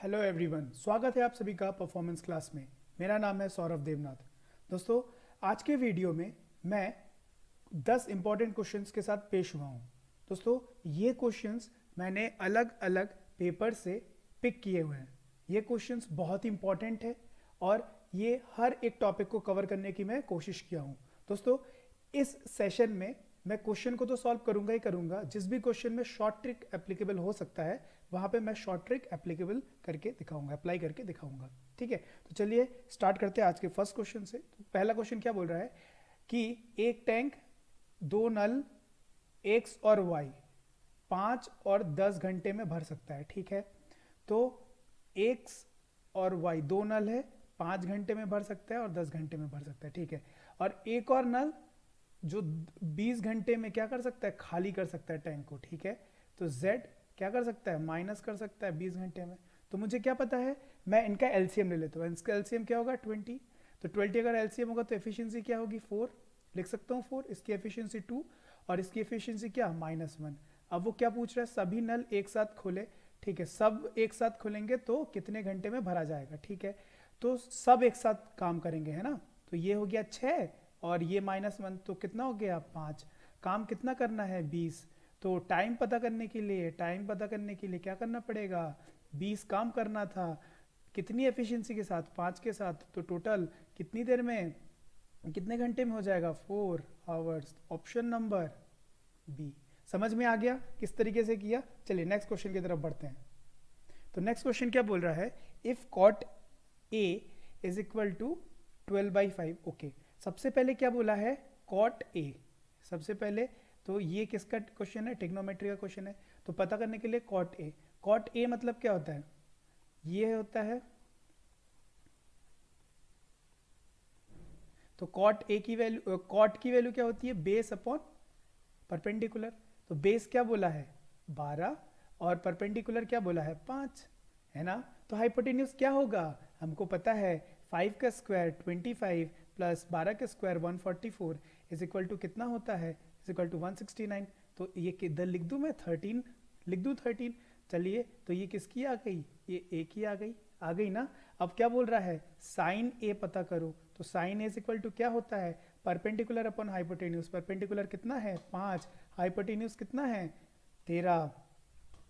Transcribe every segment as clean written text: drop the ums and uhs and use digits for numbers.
Hello everyone, स्वागत है आप सभी का परफॉर्मेंस क्लास में। मेरा नाम है सौरभ देवनाथ। दोस्तों, आज के वीडियो में मैं 10 इंपॉर्टेंट क्वेश्चंस के साथ पेश हुआ हूँ। दोस्तों, ये क्वेश्चंस मैंने अलग अलग पेपर से पिक किए हुए हैं। ये क्वेश्चंस बहुत ही इंपॉर्टेंट है और ये हर एक टॉपिक को कवर करने की मैं कोशिश किया हूँ। दोस्तों, इस सेशन में मैं क्वेश्चन को तो सॉल्व करूंगा ही करूंगा, जिस भी क्वेश्चन में शॉर्ट ट्रिक एप्लीकेबल हो सकता है वहां पे मैं शॉर्ट ट्रिक एप्लीकेबल करके दिखाऊंगा, अप्लाई करके दिखाऊंगा। ठीक है, तो चलिए स्टार्ट करते हैं आज के फर्स्ट क्वेश्चन से। तो पहला क्वेश्चन क्या बोल रहा है कि एक टैंक, दो नल, एक्स और वाई 5 और 10 घंटे में भर सकता है। ठीक है, तो एक्स और वाई दो नल है, 5 घंटे में भर सकता है और 10 घंटे में भर सकता है। ठीक है, और एक और नल जो 20 घंटे में क्या कर सकता है, खाली कर सकता है टैंक को। ठीक है, तो Z क्या कर सकता है, माइनस कर सकता है 20 घंटे में। तो मुझे क्या पता है, मैं इनका एलसीएम ले लेता हूँ। इसका एलसीएम क्या होगा, 20। तो 20 अगर एलसीएम होगा तो एफिशिएंसी क्या होगी, 4 लिख सकता हूँ। 4, इसकी एफिशिएंसी 2 और इसकी एफिशिएंसी क्या, -1। अब वो क्या पूछ रहा है, सभी नल एक साथ खोले। ठीक है, सब एक साथ खोलेंगे तो कितने घंटे में भरा जाएगा। ठीक है, तो सब एक साथ काम करेंगे, है ना। तो ये हो गया 6 और ये -1, तो कितना हो गया 5। काम कितना करना है, 20। तो टाइम पता करने के लिए क्या करना पड़ेगा, 20 काम करना था। कितनी एफिशिएंसी के साथ, 5 के साथ। तो टोटल कितनी देर में, कितने घंटे में हो जाएगा, 4 आवर्स। Option number B. समझ में आ गया किस तरीके से किया। चलिए नेक्स्ट क्वेश्चन की तरफ बढ़ते हैं। तो नेक्स्ट क्वेश्चन क्या बोल रहा है, if cot A is equal to 12/5। Okay, सबसे पहले क्या बोला है, कॉट ए। सबसे पहले तो ये किसका क्वेश्चन है, ट्रिग्नोमेट्री का क्वेश्चन है। तो पता करने के लिए कॉट ए, कॉट ए मतलब क्या होता है, ये होता है। तो कॉट ए की वैल्यू, कॉट की वैल्यू क्या होती है, बेस अपॉन परपेंडिकुलर। तो बेस क्या बोला है, 12 और परपेंडिकुलर क्या बोला है, 5, है ना। तो हाइपोटेन्यूज क्या होगा, हमको पता है 5 का स्क्वायर 25 प्लस 12 का स्क्वायर 144 इज इक्वल टू कितना होता है, इज इक्वल टू 169। तो ये किधर लिख दूं मैं, 13 लिख दूं, 13। चलिए, तो ये किसकी आ गई, ये ए की आ गई ना। अब क्या बोल रहा है, साइन ए पता करो। तो sine A is equal to क्या होता है, परपेंडिकुलर अपॉन हाइपोटेन्यूज। परपेंडिकुलर कितना है, 5, हाइपोटेन्यूज कितना है, 13।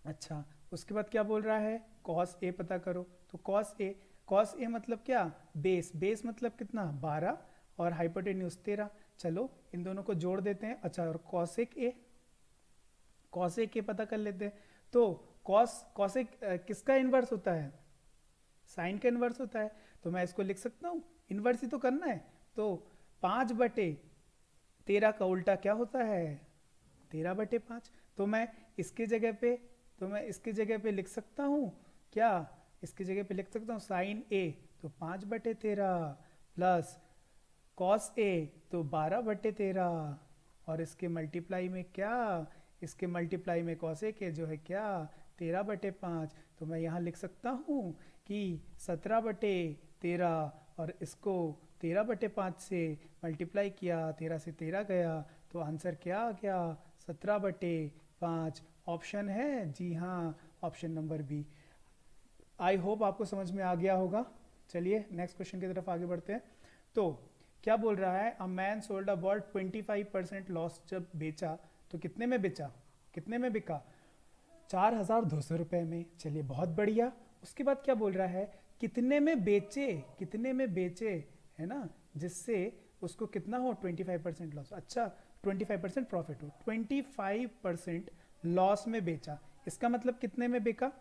अच्छा, उसके बाद क्या बोल रहा है, कॉस ए पता करो। तो कॉस ए मतलब क्या, बेस, बेस मतलब कितना, 12 और हाइपोटेन्यूज 13। चलो इन दोनों को जोड़ देते हैं। अच्छा, और कॉसेक ए पता कर लेते हैं। तो कॉसेक किसका इन्वर्स होता है, साइन का इन्वर्स होता है। तो मैं इसको लिख सकता हूँ, इन्वर्स ही तो करना है। तो 5/13 का उल्टा क्या होता है, 13/5। तो मैं इसकी जगह पे लिख सकता हूँ क्या, इसकी जगह पे लिख सकता हूँ साइन ए, तो 5/13 प्लस कॉस ए तो 12/13 और इसके मल्टीप्लाई में क्या, इसके मल्टीप्लाई में कॉस ए के जो है क्या, 13/5। तो मैं यहाँ लिख सकता हूँ कि 17/13 और इसको 13/5 से मल्टीप्लाई किया, 13 से 13 गया, तो आंसर क्या आ गया, 17/5। ऑप्शन है, जी हाँ, option number B. I hope आपको समझ में आ गया होगा। चलिए नेक्स्ट क्वेश्चन की तरफ आगे बढ़ते हैं। तो क्या बोल रहा है, a man sold a ball 25% loss. जब बेचा तो कितने में बेचा, कितने में बिका, 4,200 रुपए में। चलिए बहुत बढ़िया। उसके बाद क्या बोल रहा है, कितने में बेचे, कितने में बेचे, है ना, जिससे उसको कितना हो, 25% लॉस। अच्छा, 25% प्रॉफिट हो, 25% लॉस में बेचा। इसका मतलब कितने में बिका,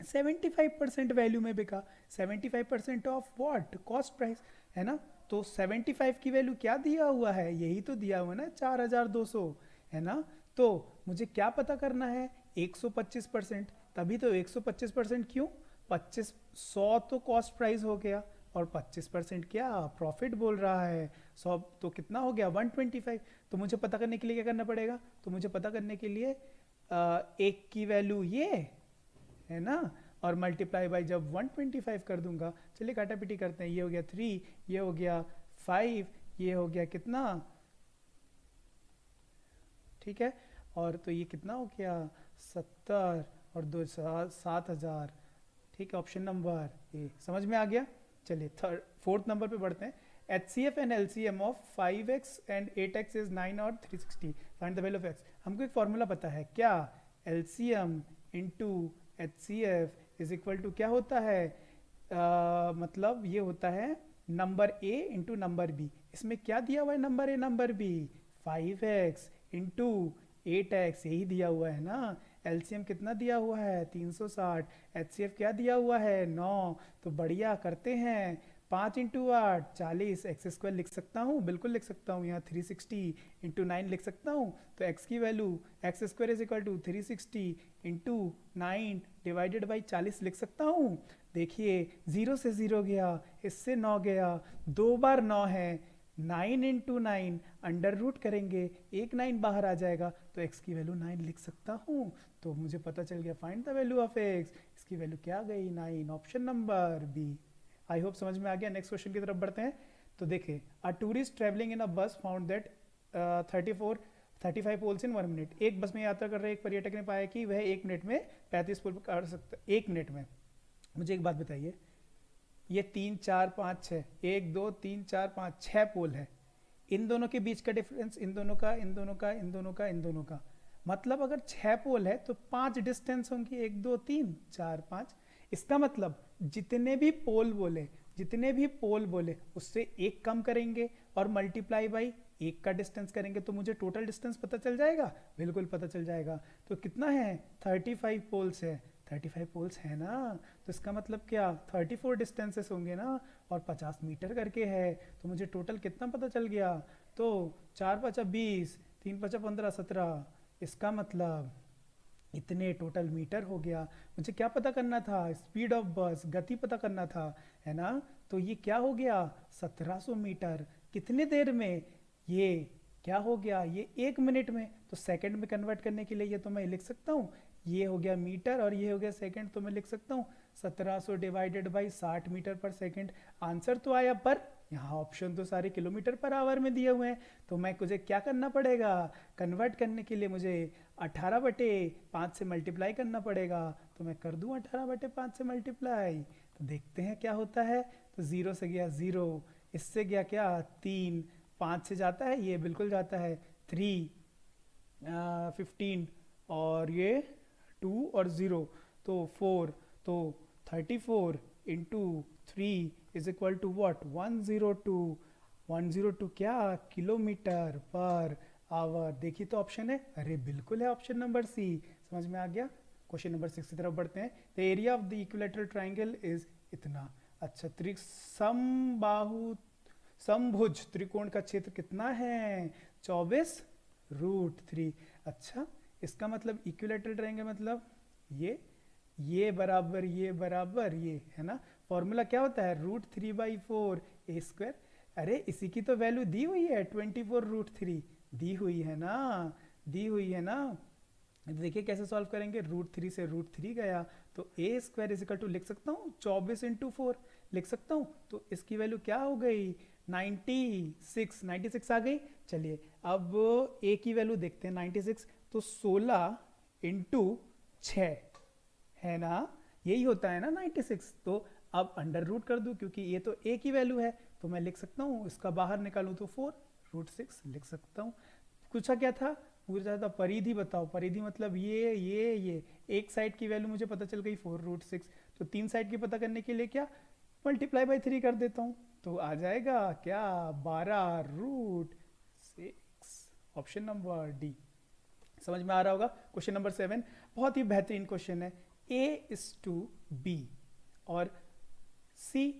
75% वैल्यू में बिका। 75% ऑफ व्हाट, कॉस्ट प्राइस, है ना। तो 75 की वैल्यू क्या दिया हुआ है, यही तो दिया हुआ ना, 4,200, है ना। तो मुझे क्या पता करना है, 125%। तभी तो 125% क्यों, 25, 100 तो कॉस्ट प्राइस हो गया और 25% क्या, प्रॉफिट बोल रहा है। 100 तो कितना हो गया, 125। तो मुझे पता करने के लिए क्या करना पड़ेगा, तो मुझे पता करने के लिए एक की वैल्यू ये है ना, और मल्टीप्लाई बाय जब 125 कर दूंगा। चलिए काटापीटी करते हैं, ये हो गया 3, ये हो गया 5, ये हो गया कितना, ठीक है। और तो ये कितना हो गया, 70 और 2 7,000। ठीक है, ऑप्शन नंबर ए समझ में आ गया। चलिए फोर्थ नंबर पे बढ़ते हैं। HCF and LCM of 5x and 8x is 9 और 360, find the value of x। हमको एक फॉर्मूला पता है क्या, LCM into HCF is equal to क्या होता है, मतलब ये होता है number A into number B। इसमें क्या दिया हुआ है, number A number B, 5x into 8x, यही दिया हुआ है ना। LCM कितना दिया हुआ है 360, HCF क्या दिया हुआ है 9। तो बढ़िया करते हैं, 5 इंटू 8 40, एक्स स्क्वायर लिख सकता हूँ, बिल्कुल लिख सकता हूँ। यहाँ 360 इंटू 9 लिख सकता हूँ। तो x की value x square is equal to 360 into 9 divided by 40 लिख सकता हूँ। देखिए 0 से 0 गया, इससे 9 गया, 2 बार 9 है, 9 इंटू 9 अंडर रूट करेंगे, एक 9 बाहर आ जाएगा, तो x की वैल्यू 9 लिख सकता हूँ। तो मुझे पता चल गया find the value of x, इसकी वैल्यू क्या गई 9, option number B. I hope समझ में आ गया। नेक्स्ट क्वेश्चन की तरफ बढ़ते हैं। तो देखिए, a tourist travelling in a bus found that 35 poles in 1 minute. एक बस में यात्रा कर रहे एक पर्यटक ने पाया कि वह 1 मिनट में 35 पोल कर सकता है। 1 मिनट में, मुझे एक बात बताइए, ये 3 4 5 6, 1 2 3 4 5 6 पोल है। इन दोनों के बीच का डिफरेंस, इन दोनों का, इन दोनों का, इन दोनों का, इन दोनों का, मतलब अगर 6 पोल है तो 5 डिस्टेंस होंगी, 1 2 3 4 5। इसका मतलब जितने भी पोल बोले, जितने भी पोल बोले उससे एक कम करेंगे और मल्टीप्लाई बाई एक का डिस्टेंस करेंगे, तो मुझे टोटल डिस्टेंस पता चल जाएगा, बिल्कुल पता चल जाएगा। तो कितना है 35 पोल्स है, 35 पोल्स है ना, तो इसका मतलब क्या 34 डिस्टेंसेस होंगे ना, और 50 मीटर करके है, तो मुझे टोटल कितना पता चल गया। तो 4 5 20, 3 5 15 17, इसका मतलब इतने टोटल मीटर हो गया। मुझे क्या पता करना था, स्पीड ऑफ बस, गति पता करना था, है ना। तो ये क्या हो गया 1700 मीटर, कितने देर में, ये क्या हो गया, ये 1 मिनट में। तो सेकंड में कन्वर्ट करने के लिए ये तो मैं लिख सकता हूँ, ये हो गया मीटर और ये हो गया सेकंड, तो मैं लिख सकता हूँ 1700 डिवाइडेड बाई 60 मीटर पर सेकंड। आंसर तो आया, पर यहाँ ऑप्शन तो सारे किलोमीटर पर आवर में दिए हुए हैं, तो मैं मुझे क्या करना पड़ेगा, कन्वर्ट करने के लिए मुझे 18/5 से मल्टीप्लाई करना पड़ेगा। तो मैं कर दूं 18/5 से मल्टीप्लाई, तो देखते हैं क्या होता है। तो 0 से गया 0, इससे गया क्या 3, 5 से जाता है, ये बिल्कुल जाता है 3, 15 और ये 2 और 0, तो 4, तो 34 into 3 is equal to what 102, 102 क्या किलोमीटर पर आवर। देखिए तो ऑप्शन है, अरे बिल्कुल है ऑप्शन नंबर सी, समझ में आ गया। क्वेश्चन नंबर 6 की तरफ बढ़ते हैं। The area of the equilateral triangle is इतना। अच्छा, समबाहु समभुज त्रिकोण का क्षेत्र कितना है 24√3। अच्छा, इसका मतलब इक्विलेटरल ट्राइंगल मतलब ये बराबर ये है ना। फॉर्मूला क्या होता है √3/4 ए स्क्वायर। अरे इसी की तो वैल्यू दी हुई है 24√3, दी हुई है ना, दी हुई है ना। तो देखिए कैसे सॉल्व करेंगे, √3 से √3 गया, तो ए स्क्वायर इज इक्वल टू लिख सकता हूँ 24 इंटू 4 लिख सकता हूँ। तो इसकी वैल्यू क्या हो गई 96 आ गई। चलिए अब ए की वैल्यू देखते हैं 96, तो 16 इंटू 6 है ना, यही होता है ना 96। तो अब अंडर रूट कर दूं, क्योंकि ये तो ए की वैल्यू है, तो मैं लिख सकता हूँ, इसका बाहर निकालूं तो 4√6 लिख सकता हूँ। पूछा क्या था, पूछा था परिधि बताओ, परिधि मतलब ये एक साइड की वैल्यू मुझे पता चल गई 4√6, तो 3 साइड की पता करने के लिए क्या मल्टीप्लाई बाई 3 कर देता हूँ, तो आ जाएगा क्या 12√6, ऑप्शन नंबर डी। समझ में आ रहा होगा। क्वेश्चन नंबर 7 बहुत ही बेहतरीन क्वेश्चन है, A:B और C,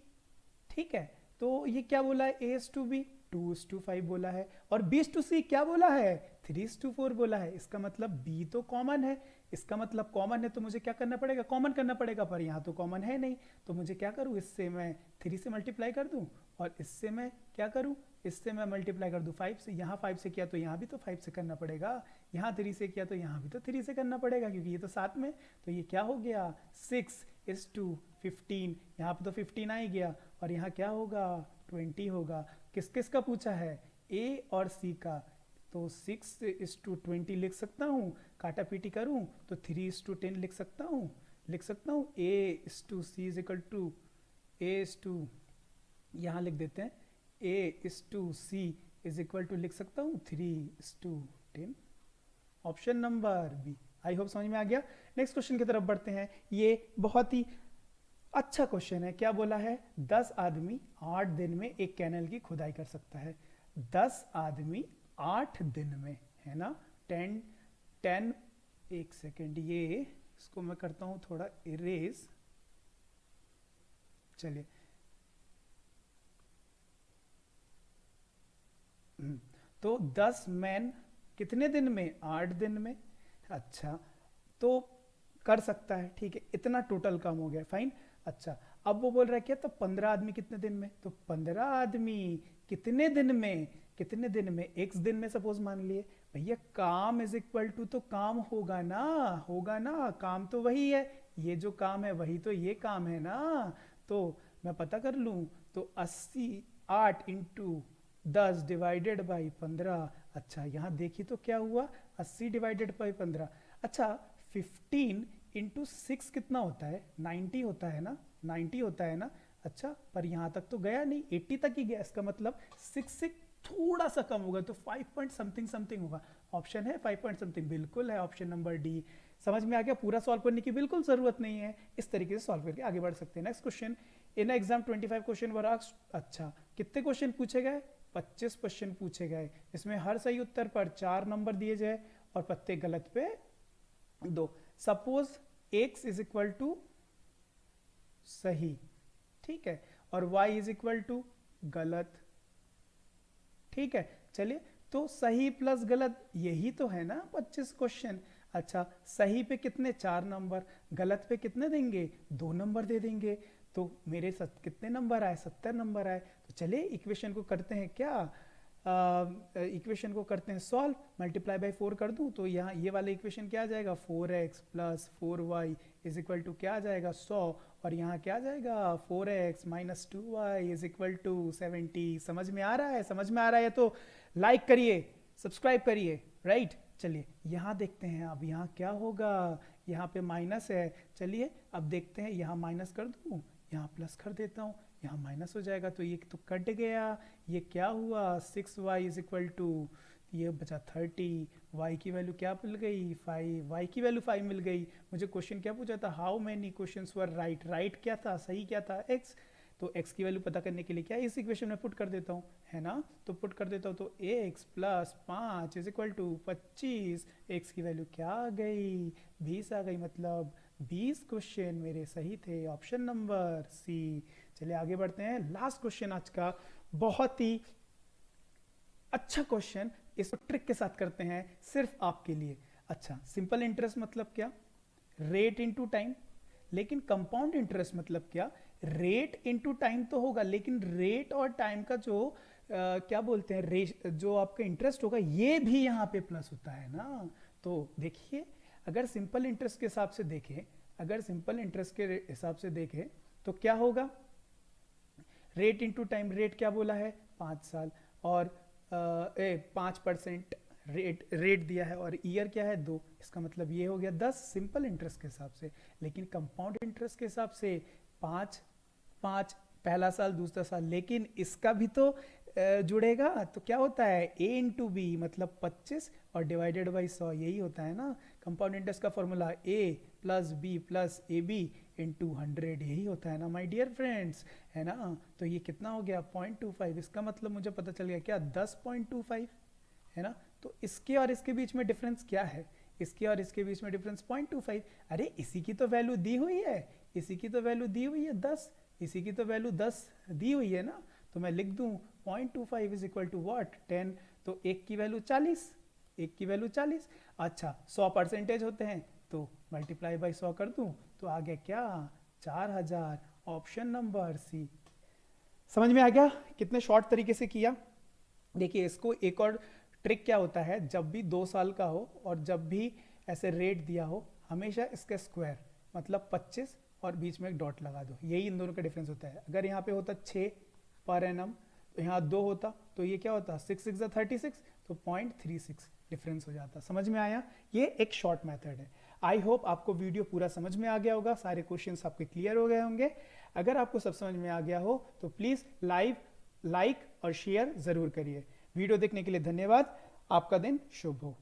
ठीक है। तो ये क्या बोला है A:B 2:5 बोला है, और B:C क्या बोला है 3:4 बोला है। इसका मतलब B तो कॉमन है, इसका मतलब कॉमन है, तो मुझे क्या करना पड़ेगा, कॉमन करना पड़ेगा, पर यहाँ तो कॉमन है नहीं, तो मुझे क्या करूँ, इससे मैं 3 से मल्टीप्लाई कर दूँ, और इससे मैं क्या करूँ, इससे मैं मल्टीप्लाई कर दूँ 5 से। यहाँ 5 से किया तो यहाँ भी तो 5 से करना पड़ेगा, यहाँ 3 से किया तो यहाँ भी तो 3 से करना पड़ेगा, क्योंकि ये तो साथ में। तो ये क्या हो गया 6:15, यहाँ पे तो 15 आ ही गया, और यहाँ क्या होगा 20 होगा। किस किस का पूछा है, A और C का, तो 6:20 लिख सकता हूँ, काटा पीटी करूँ तो 3:10 लिख सकता हूँ, लिख सकता हूँ A/C is equal to A/, यहाँ लिख देते हैं A/C इज इक्वल टू, लिख सकता हूँ 3:10। Option number B. I hope समझ में आ गया। नेक्स्ट क्वेश्चन की तरफ बढ़ते हैं। ये बहुत ही अच्छा क्वेश्चन है। क्या बोला है? 10 आदमी 8 दिन में एक कैनल की खुदाई कर सकता है। 10 आदमी 8 दिन में, है ना। 10 एक सेकेंड, ये इसको मैं करता हूं थोड़ा इरेज। चलिए, तो 10 मैन कितने दिन में? 8 दिन में। अच्छा, तो कर सकता है, ठीक है, इतना टोटल काम हो गया, फाइन। अच्छा, अब वो बोल रहा है क्या? तो 15 आदमी कितने दिन में? तो 15 आदमी कितने दिन में? कितने दिन में? x दिन में सपोज मान लिए। भैया काम इज इक्वल टू, तो काम होगा ना, होगा ना, काम तो वही है, ये जो काम है वही तो ये काम है ना। तो मैं पता कर लूं, तो 80 8 इंटू 10 डिवाइडेड बाई 15। अच्छा, यहाँ देखिए तो क्या हुआ, 80 डिवाइडेड बाई 15। अच्छा, 15 इंटू 6 कितना होता है? 90 होता है ना, 90 होता है ना। अच्छा, पर यहाँ तक तो गया नहीं, 80 तक ही गया। इसका मतलब 6 से थोड़ा सा कम होगा, तो 5 पॉइंट समथिंग समथिंग होगा। ऑप्शन है 5 पॉइंट समथिंग, बिल्कुल है ऑप्शन नंबर डी। समझ में आ गया? पूरा सॉल्व करने की बिल्कुल जरूरत नहीं है, इस तरीके से सॉल्व करके आगे बढ़ सकते हैं। Next question, in exam 25 question were asked. अच्छा, कितने क्वेश्चन पूछे गए? 25 क्वेश्चन पूछे गए। इसमें हर सही उत्तर पर 4 नंबर दिए जाए और प्रत्येक गलत पे 2। Suppose x is equal to सही, ठीक है, और y इज इक्वल टू गलत, ठीक है। चलिए, तो सही प्लस गलत यही तो है ना 25 क्वेश्चन। अच्छा, सही पे कितने? 4 नंबर, गलत पे कितने देंगे? 2 नंबर दे देंगे। तो मेरे कितने नंबर आए? 70 नंबर आए। तो चलिए इक्वेशन को करते हैं क्या, इक्वेशन को करते हैं सॉल्व। मल्टीप्लाई बाई 4 कर दूं तो यहाँ ये वाला इक्वेशन क्या आ जाएगा? 4x plus 4y is equal to क्या आ जाएगा? 100। और यहाँ क्या आ जाएगा? 4x minus 2y is equal to 70। समझ में आ रहा है? समझ में आ रहा है तो लाइक करिए, सब्सक्राइब करिए, राइट। चलिए यहाँ देखते हैं, अब यहाँ क्या होगा? यहाँ पे माइनस है। चलिए अब देखते हैं, यहाँ माइनस कर दूं, यहाँ प्लस कर देता हूँ, यहाँ माइनस हो जाएगा, तो ये तो कट गया। ये क्या हुआ? 6y इज इक्वल टू, ये बचा 30, y की वैल्यू क्या मिल गई? 5, y की वैल्यू 5 मिल गई। मुझे क्वेश्चन क्या पूछा था? How many questions were right. Right क्या था? सही क्या था? x। तो x की वैल्यू पता करने के लिए क्या इस इक्वेशन में पुट कर देता हूँ, है ना। तो पुट कर देता हूँ, तो x plus 5 is equal to 25। x की वैल्यू क्या आ गई? 20 आ गई। मतलब 20 क्वेश्चन मेरे सही थे, ऑप्शन नंबर सी। चलिए आगे बढ़ते हैं। लास्ट क्वेश्चन आज का, बहुत ही अच्छा क्वेश्चन, इसको ट्रिक के साथ करते हैं सिर्फ आपके लिए। अच्छा, सिंपल इंटरेस्ट मतलब क्या? Rate into time. लेकिन कंपाउंड इंटरेस्ट मतलब क्या? रेट इनटू टाइम तो होगा, लेकिन रेट और टाइम का जो क्या बोलते हैं, जो आपका इंटरेस्ट होगा, ये भी यहाँ पे प्लस होता है ना। तो देखिए, अगर सिंपल इंटरेस्ट के हिसाब से देखें, अगर सिंपल इंटरेस्ट के हिसाब से देखें तो क्या होगा? रेट इंटू टाइम, रेट क्या बोला है? 5 साल, और 5% रेट दिया है, और ईयर क्या है? 2। इसका मतलब ये हो गया 10 सिंपल इंटरेस्ट के हिसाब से। लेकिन कंपाउंड इंटरेस्ट के हिसाब से 5 5 पहला साल दूसरा साल, लेकिन इसका भी तो जुड़ेगा। तो क्या होता है? a इंटू बी, मतलब 25 और डिवाइडेड बाई 100, यही होता है ना कंपाउंड इंटरेस्ट का formula. a plus B plus A B into 100, यही होता है ना माय डियर फ्रेंड्स, है ना। तो ये कितना हो गया? 0.25। इसका मतलब मुझे पता चल गया क्या? 10.25, है ना। तो इसके और इसके बीच में डिफरेंस क्या है? इसके और इसके बीच में डिफरेंस 0.25। अरे इसी की तो वैल्यू दी हुई है, इसी की तो वैल्यू दी हुई है 10, इसी की तो वैल्यू 10 दी हुई है ना। तो मैं लिख दूं 0.25 इज इक्वल टू व्हाट? 10। तो एक की वैल्यू 40, एक की वैल्यू 40। अच्छा, 100% होते हैं, तो मल्टीप्लाई बाई 100 कर दूं तो आ गया क्या? 4000, ऑप्शन नंबर सी। समझ में आ गया कितने शॉर्ट तरीके से किया? देखिए, इसको एक और ट्रिक क्या होता है, जब भी 2 साल का हो और जब भी ऐसे रेट दिया हो, हमेशा इसका स्क्वायर मतलब 25 और बीच में एक डॉट लगा दो, यही इन दोनों का डिफरेंस होता है। अगर यहाँ पे होता 6 पर एनम, तो यहाँ 2 होता, तो ये क्या होता? 6 6 36, तो 0.36 डिफरेंस हो जाता। समझ में आया? ये एक शॉर्ट मेथड है। आई होप आपको वीडियो पूरा समझ में आ गया होगा, सारे क्वेश्चंस आपके क्लियर हो गए होंगे। अगर आपको सब समझ में आ गया हो तो प्लीज़ लाइक और शेयर ज़रूर करिए। वीडियो देखने के लिए धन्यवाद। आपका दिन शुभ हो।